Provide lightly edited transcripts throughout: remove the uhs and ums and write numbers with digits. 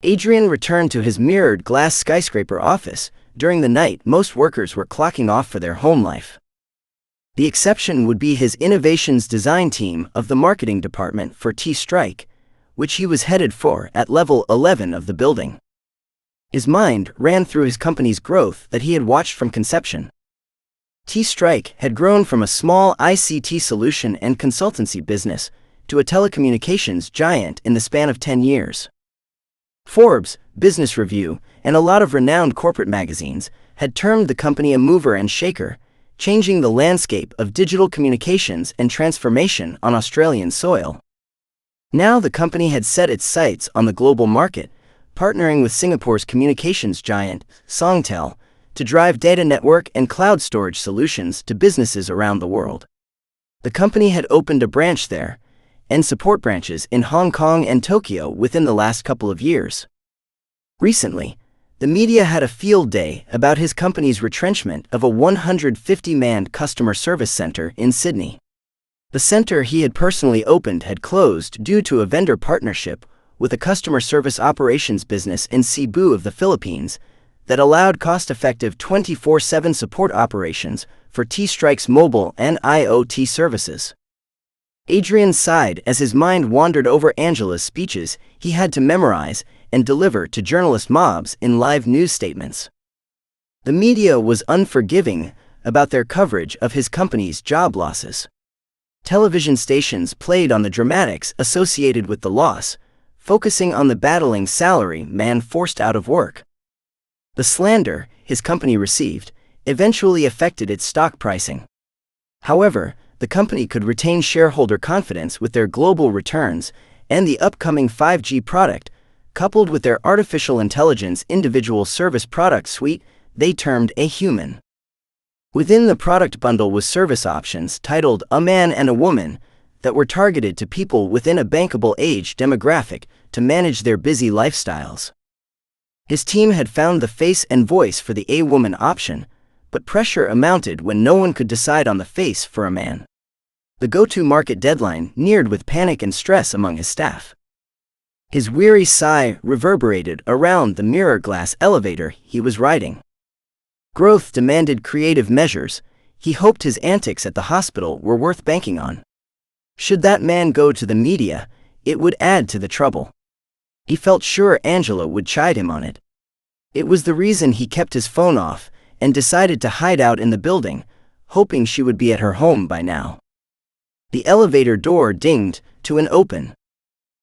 Adrian returned to his mirrored glass skyscraper office. During the night, most workers were clocking off for their home life. The exception would be his innovations design team of the marketing department for T-Strike, which he was headed for at level 11 of the building. His mind ran through his company's growth that he had watched from conception. T-Strike had grown from a small ICT solution and consultancy business to a telecommunications giant in the span of 10 years. Forbes, Business Review, and a lot of renowned corporate magazines had termed the company a mover and shaker, changing the landscape of digital communications and transformation on Australian soil. Now the company had set its sights on the global market, partnering with Singapore's communications giant, Songtel, to drive data network and cloud storage solutions to businesses around the world. The company had opened a branch there, and support branches in Hong Kong and Tokyo within the last couple of years. Recently, the media had a field day about his company's retrenchment of a 150-man customer service center in Sydney. The center he had personally opened had closed due to a vendor partnership with a customer service operations business in Cebu of the Philippines that allowed cost-effective 24/7 support operations for T-Strike's mobile and IoT services. Adrian sighed as his mind wandered over Angela's speeches he had to memorize and deliver to journalist mobs in live news statements. The media was unforgiving about their coverage of his company's job losses. Television stations played on the dramatics associated with the loss, focusing on the battling salary man forced out of work. The slander his company received eventually affected its stock pricing. However, the company could retain shareholder confidence with their global returns and the upcoming 5G product, coupled with their artificial intelligence individual service product suite they termed a human. Within the product bundle was service options titled A Man and a Woman that were targeted to people within a bankable age demographic to manage their busy lifestyles. His team had found the face and voice for the A Woman option, but pressure amounted when no one could decide on the face for a man. The go-to-market deadline neared with panic and stress among his staff. His weary sigh reverberated around the mirror glass elevator he was riding. Growth demanded creative measures. He hoped his antics at the hospital were worth banking on. Should that man go to the media, it would add to the trouble. He felt sure Angela would chide him on it. It was the reason he kept his phone off and decided to hide out in the building, hoping she would be at her home by now. The elevator door dinged to an open.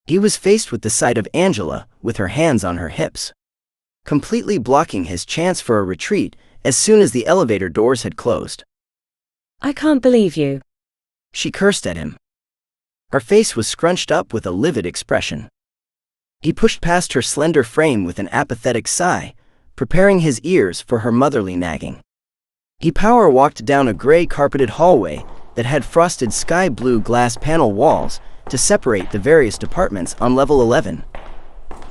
He was faced with the sight of Angela with her hands on her hips, completely blocking his chance for a retreat as soon as the elevator doors had closed. "I can't believe you," she cursed at him. Her face was scrunched up with a livid expression. He pushed past her slender frame with an apathetic sigh, preparing his ears for her motherly nagging. He power walked down a gray carpeted hallway that had frosted sky blue glass panel walls to separate the various departments on level 11.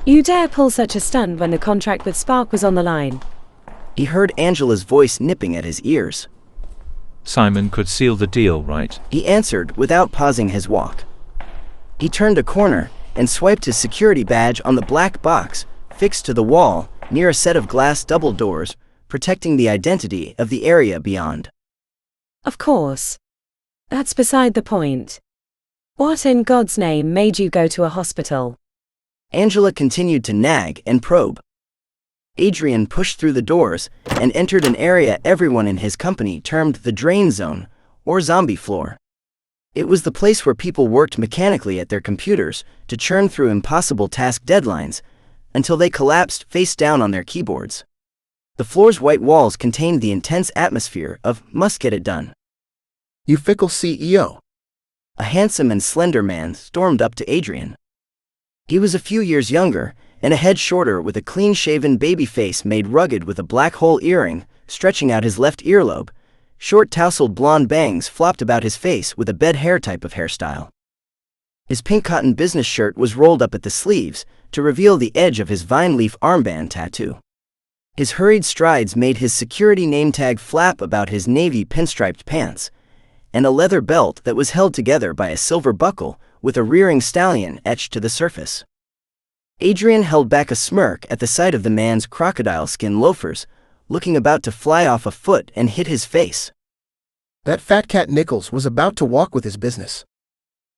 "You dare pull such a stunt when the contract with Spark was on the line?" He heard Angela's voice nipping at his ears. "Simon could seal the deal, right?" he answered without pausing his walk. He turned a corner and swiped his security badge on the black box fixed to the wall near a set of glass double doors, protecting the identity of the area beyond. "Of course. That's beside the point. What in God's name made you go to a hospital?" Angela continued to nag and probe. Adrian pushed through the doors and entered an area everyone in his company termed the drain zone, or zombie floor. It was the place where people worked mechanically at their computers to churn through impossible task deadlines until they collapsed face down on their keyboards. The floor's white walls contained the intense atmosphere of "must get it done." "You fickle CEO." A handsome and slender man stormed up to Adrian. He was a few years younger and a head shorter, with a clean-shaven baby face made rugged with a black hole earring stretching out his left earlobe. Short tousled blonde bangs flopped about his face with a bed hair type of hairstyle. His pink cotton business shirt was rolled up at the sleeves to reveal the edge of his vine leaf armband tattoo. His hurried strides made his security name tag flap about his navy pinstriped pants, and a leather belt that was held together by a silver buckle with a rearing stallion etched to the surface. Adrian held back a smirk at the sight of the man's crocodile skin loafers, looking about to fly off a foot and hit his face. That fat cat Nichols was about to walk with his business.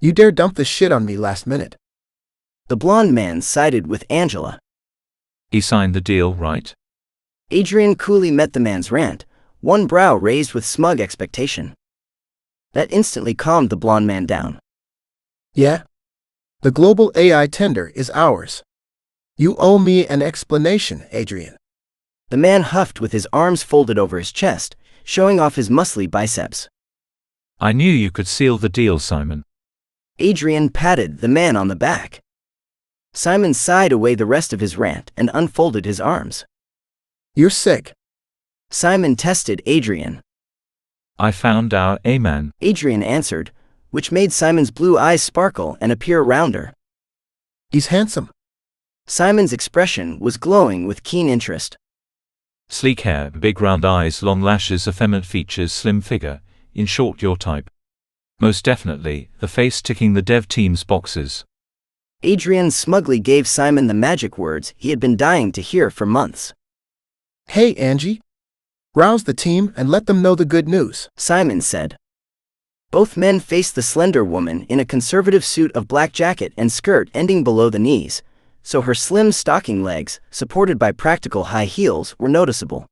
You dare dump this shit on me last minute. The blonde man sided with Angela. He signed the deal, right? Adrian coolly met the man's rant, one brow raised with smug expectation. That instantly calmed the blonde man down. Yeah? The global AI tender is ours. You owe me an explanation, Adrian. The man huffed with his arms folded over his chest, showing off his muscly biceps. I knew you could seal the deal, Simon. Adrian patted the man on the back. Simon sighed away the rest of his rant and unfolded his arms. You're sick. Simon tested Adrian. I found our A-man. Adrian answered, which made Simon's blue eyes sparkle and appear rounder. He's handsome. Simon's expression was glowing with keen interest. Sleek hair, big round eyes, long lashes, effeminate features, slim figure. In short, your type. Most definitely, the face ticking the dev team's boxes. Adrian smugly gave Simon the magic words he had been dying to hear for months. Hey, Angie. Rouse the team and let them know the good news, Simon said. Both men faced the slender woman in a conservative suit of black jacket and skirt ending below the knees, so her slim stocking legs, supported by practical high heels, were noticeable.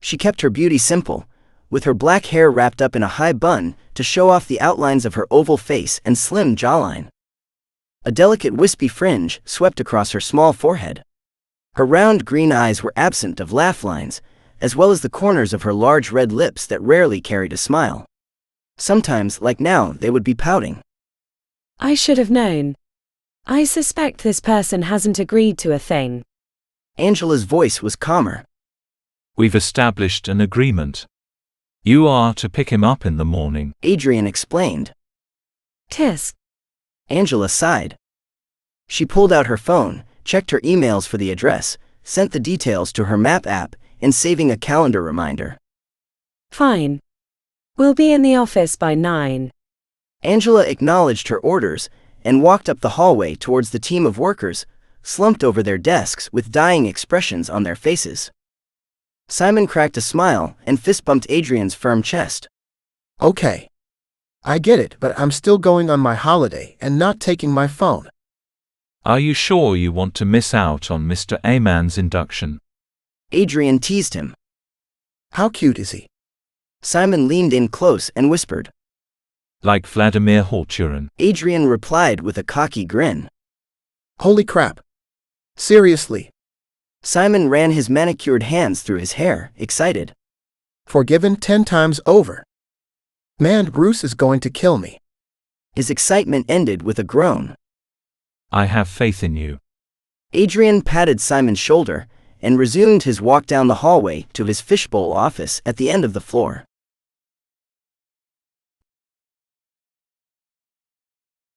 She kept her beauty simple, with her black hair wrapped up in a high bun to show off the outlines of her oval face and slim jawline. A delicate wispy fringe swept across her small forehead. Her round green eyes were absent of laugh lines, as well as the corners of her large red lips that rarely carried a smile. Sometimes, like now, they would be pouting. I should have known. I suspect this person hasn't agreed to a thing. Angela's voice was calmer. We've established an agreement. You are to pick him up in the morning. Adrian explained. Tisk. Angela sighed. She pulled out her phone, checked her emails for the address, sent the details to her map app, and saving a calendar reminder. Fine. We'll be in the office by 9. Angela acknowledged her orders and walked up the hallway towards the team of workers, slumped over their desks with dying expressions on their faces. Simon cracked a smile and fist-bumped Adrian's firm chest. Okay. I get it, but I'm still going on my holiday and not taking my phone. Are you sure you want to miss out on Mr. A-man's induction? Adrian teased him. How cute is he? Simon leaned in close and whispered. Like Vladimir Horturin. Adrian replied with a cocky grin. Holy crap. Seriously. Simon ran his manicured hands through his hair, excited. Forgiven 10 times over. Man, Bruce is going to kill me. His excitement ended with a groan. I have faith in you. Adrian patted Simon's shoulder and resumed his walk down the hallway to his fishbowl office at the end of the floor.